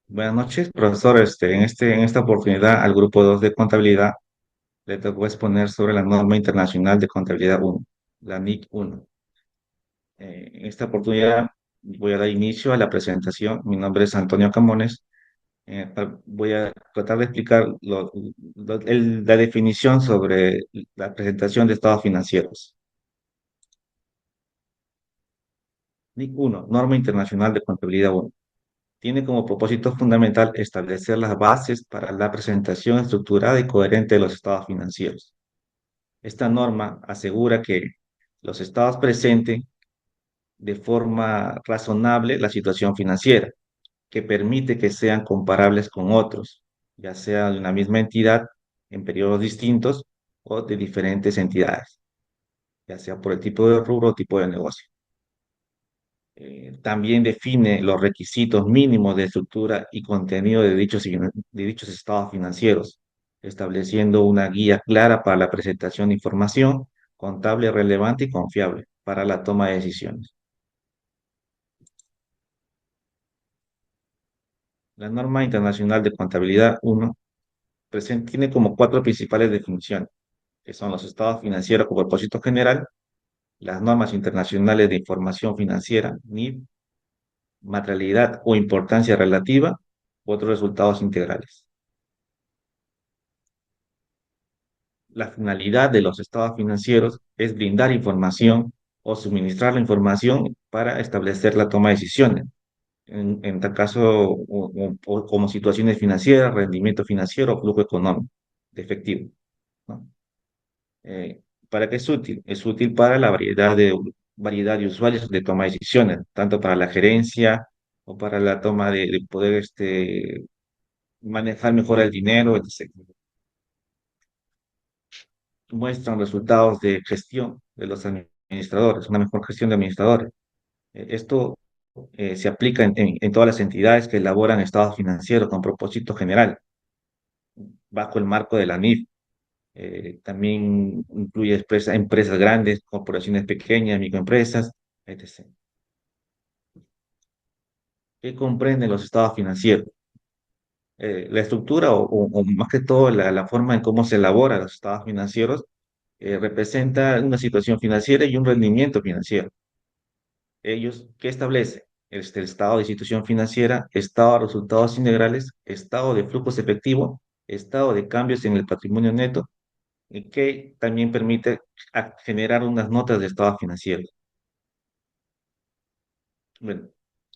Buenas noches, profesor. En esta oportunidad al grupo 2 de contabilidad le tocó exponer sobre la norma internacional de contabilidad 1, la NIC 1. En esta oportunidad voy a dar inicio a la presentación. Mi nombre es Antonio Camones. Voy a tratar de explicar la definición sobre la presentación de estados financieros. NIC 1, Norma Internacional de Contabilidad 1. Tiene como propósito fundamental establecer las bases para la presentación estructurada y coherente de los estados financieros. Esta norma asegura que los estados presenten de forma razonable la situación financiera, que permite que sean comparables con otros, ya sea de una misma entidad en periodos distintos o de diferentes entidades, ya sea por el tipo de rubro o tipo de negocio. También define los requisitos mínimos de estructura y contenido de dichos estados financieros, estableciendo una guía clara para la presentación de información contable relevante y confiable para la toma de decisiones. La norma internacional de contabilidad 1 tiene como cuatro principales definiciones, que son los estados financieros con propósito general, las normas internacionales de información financiera, NIF, materialidad o importancia relativa, u otros resultados integrales. La finalidad de los estados financieros es brindar información o suministrar la información para establecer la toma de decisiones. En tal caso, o como situaciones financieras, rendimiento financiero o flujo económico de efectivo, ¿no? ¿Para qué es útil? Es útil para la variedad de usuarios de toma de decisiones, tanto para la gerencia o para la toma de poder manejar mejor el dinero, etc. Muestran resultados de gestión de los administradores, una mejor gestión de administradores. Esto se aplica en todas las entidades que elaboran estados financieros con propósito general, bajo el marco de la NIF. También incluye empresas grandes, corporaciones pequeñas, microempresas, etc. ¿Qué comprenden los estados financieros? La estructura o más que todo la forma en cómo se elaboran los estados financieros representa una situación financiera y un rendimiento financiero. Ellos, ¿qué establecen? El estado de situación financiera, estado de resultados integrales, estado de flujos efectivos, estado de cambios en el patrimonio neto, y que también permite generar unas notas de estado financiero. Bueno,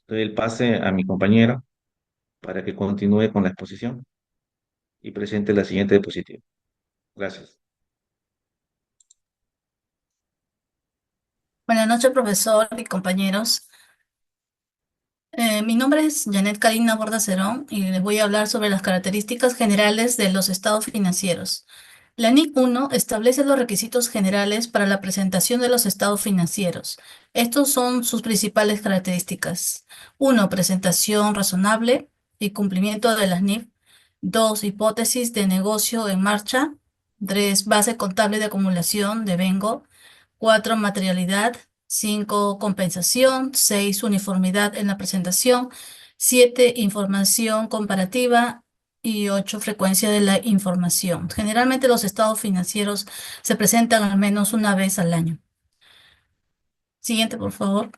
doy el pase a mi compañero para que continúe con la exposición y presente la siguiente diapositiva. Gracias. Buenas noches, profesor y compañeros. Mi nombre es Janet Karina Bordacerón y les voy a hablar sobre las características generales de los estados financieros. La NIC 1 establece los requisitos generales para la presentación de los estados financieros. Estos son sus principales características. 1. Presentación razonable y cumplimiento de las NIF. 2. Hipótesis de negocio en marcha. 3. Base contable de acumulación de Vengo. 4. Materialidad. 5. Compensación. 6. Uniformidad en la presentación. 7. Información comparativa. Y 8. Frecuencia de la información. Generalmente los estados financieros se presentan al menos una vez al año. Siguiente, por favor.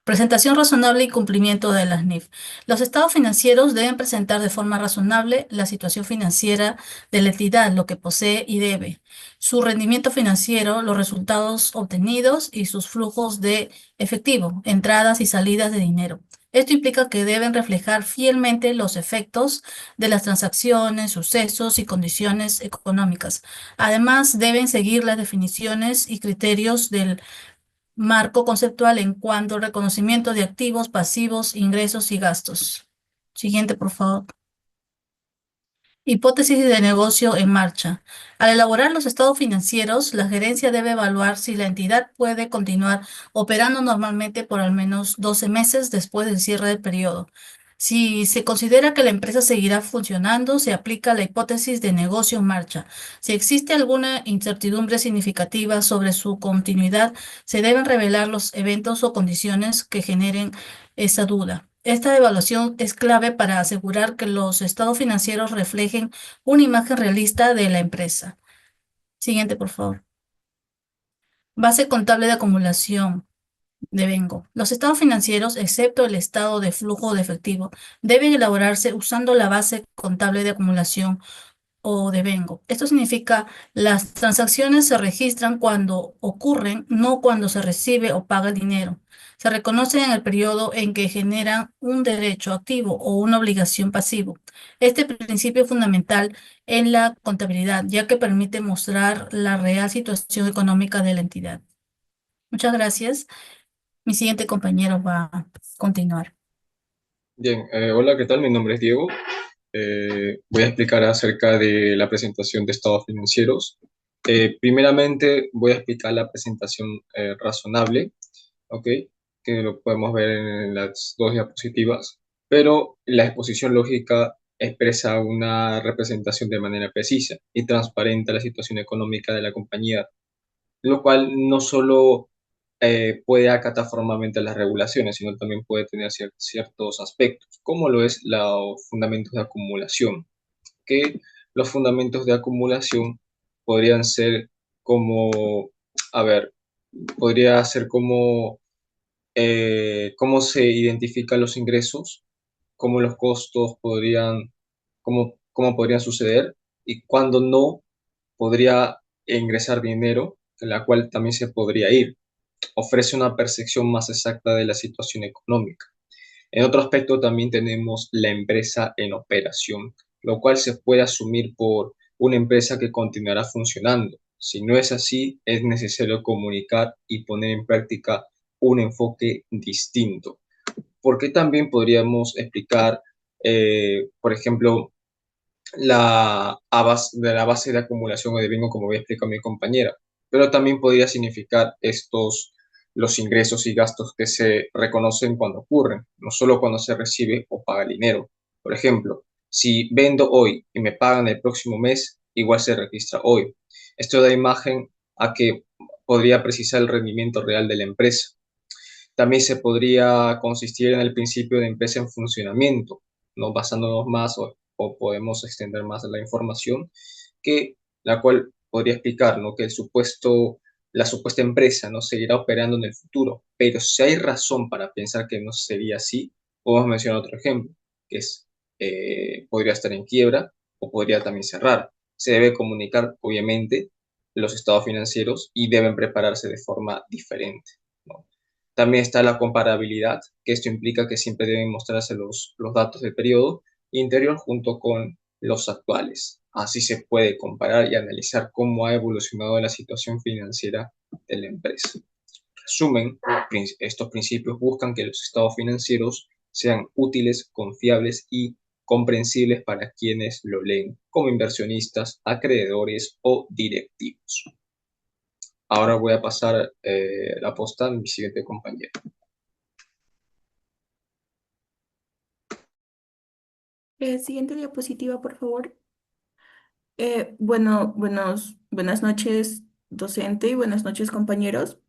Presentación razonable y cumplimiento de las NIF. Los estados financieros deben presentar de forma razonable la situación financiera de la entidad, lo que posee y debe, su rendimiento financiero, los resultados obtenidos y sus flujos de efectivo, entradas y salidas de dinero. Esto implica que deben reflejar fielmente los efectos de las transacciones, sucesos y condiciones económicas. Además, deben seguir las definiciones y criterios del marco conceptual en cuanto al reconocimiento de activos, pasivos, ingresos y gastos. Siguiente, por favor. Hipótesis de negocio en marcha. Al elaborar los estados financieros, la gerencia debe evaluar si la entidad puede continuar operando normalmente por al menos 12 meses después del cierre del periodo. Si se considera que la empresa seguirá funcionando, se aplica la hipótesis de negocio en marcha. Si existe alguna incertidumbre significativa sobre su continuidad, se deben revelar los eventos o condiciones que generen esa duda. Esta evaluación es clave para asegurar que los estados financieros reflejen una imagen realista de la empresa. Siguiente, por favor. Base contable de acumulación. Devengo. Los estados financieros, excepto el estado de flujo de efectivo, deben elaborarse usando la base contable de acumulación o devengo. Esto significa las transacciones se registran cuando ocurren, no cuando se recibe o paga el dinero. Se reconocen en el periodo en que generan un derecho activo o una obligación pasivo. Este principio es fundamental en la contabilidad, ya que permite mostrar la real situación económica de la entidad. Muchas gracias. Mi siguiente compañero va a continuar. Bien, hola, ¿qué tal? Mi nombre es Diego. Voy a explicar acerca de la presentación de estados financieros. Primeramente, voy a explicar la presentación razonable, ¿ok? Que lo podemos ver en las dos diapositivas, pero la exposición lógica expresa una representación de manera precisa y transparente a la situación económica de la compañía, lo cual no solo puede acatar formalmente las regulaciones, sino también puede tener ciertos aspectos, como lo es los fundamentos de acumulación, que los fundamentos de acumulación podrían ser como, a ver, podría ser como cómo se identifican los ingresos, cómo los costos cómo podrían suceder y cuándo no podría ingresar dinero, en la cual también se podría ir. Ofrece una percepción más exacta de la situación económica. En otro aspecto también tenemos la empresa en operación, lo cual se puede asumir por una empresa que continuará funcionando. Si no es así, es necesario comunicar y poner en práctica un enfoque distinto. Porque también podríamos explicar, por ejemplo, de la base de acumulación o de bingo, como voy a explicar mi compañera, pero también podría significar los ingresos y gastos que se reconocen cuando ocurren, no solo cuando se recibe o paga el dinero. Por ejemplo, si vendo hoy y me pagan el próximo mes, igual se registra hoy. Esto da imagen a que podría precisar el rendimiento real de la empresa. También se podría consistir en el principio de empresa en funcionamiento, ¿no? Basándonos más o podemos extender más la información, que la cual podría explicar, ¿no? Que la supuesta empresa no seguirá operando en el futuro, pero si hay razón para pensar que no sería así, podemos mencionar otro ejemplo, que es, podría estar en quiebra o podría también cerrar. Se debe comunicar, obviamente, los estados financieros y deben prepararse de forma diferente, ¿no? También está la comparabilidad, que esto implica que siempre deben mostrarse los datos del periodo interior junto con los actuales. Así se puede comparar y analizar cómo ha evolucionado la situación financiera de la empresa. Resumen, estos principios buscan que los estados financieros sean útiles, confiables y comprensibles para quienes lo leen, como inversionistas, acreedores o directivos. Ahora voy a pasar la posta a mi siguiente compañero. Siguiente diapositiva, por favor. Buenas noches, docente, y buenas noches, compañeros.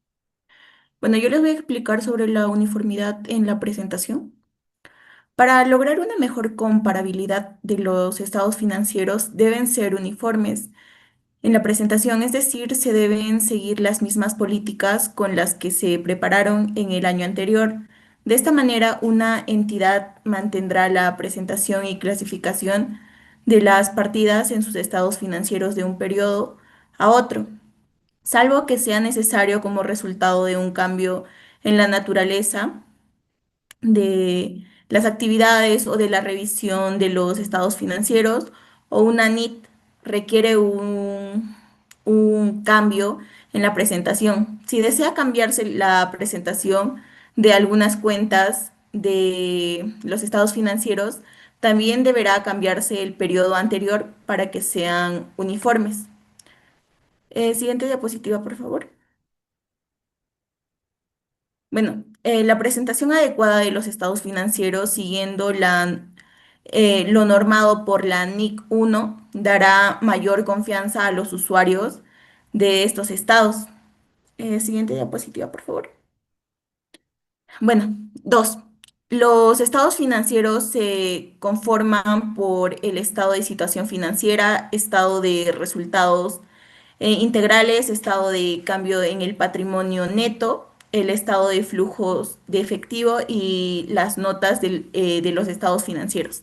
Bueno, yo les voy a explicar sobre la uniformidad en la presentación. Para lograr una mejor comparabilidad de los estados financieros, deben ser uniformes en la presentación, es decir, se deben seguir las mismas políticas con las que se prepararon en el año anterior. De esta manera, una entidad mantendrá la presentación y clasificación de las partidas en sus estados financieros de un periodo a otro, salvo que sea necesario como resultado de un cambio en la naturaleza de las actividades o de la revisión de los estados financieros, o una NIT requiere un cambio en la presentación. Si desea cambiarse la presentación de algunas cuentas de los estados financieros, también deberá cambiarse el periodo anterior para que sean uniformes. Siguiente diapositiva, por favor. Bueno, la presentación adecuada de los estados financieros siguiendo lo normado por la NIC 1 dará mayor confianza a los usuarios de estos estados. Siguiente diapositiva, por favor. Bueno, dos. Los estados financieros se conforman por el estado de situación financiera, estado de resultados integrales, estado de cambio en el patrimonio neto, el estado de flujos de efectivo y las notas de los estados financieros.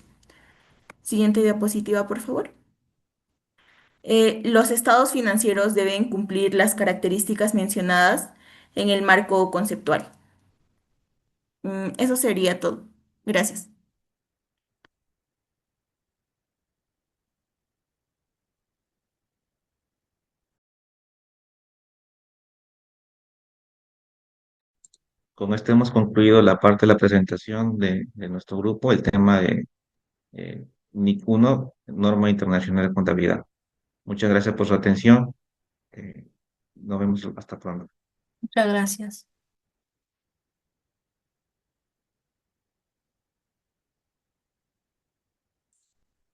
Siguiente diapositiva, por favor. Los estados financieros deben cumplir las características mencionadas en el marco conceptual. Eso sería todo. Gracias. Con esto hemos concluido la parte de la presentación de nuestro grupo, el tema de NIC 1, Norma Internacional de Contabilidad. Muchas gracias por su atención. Nos vemos hasta pronto. Muchas gracias.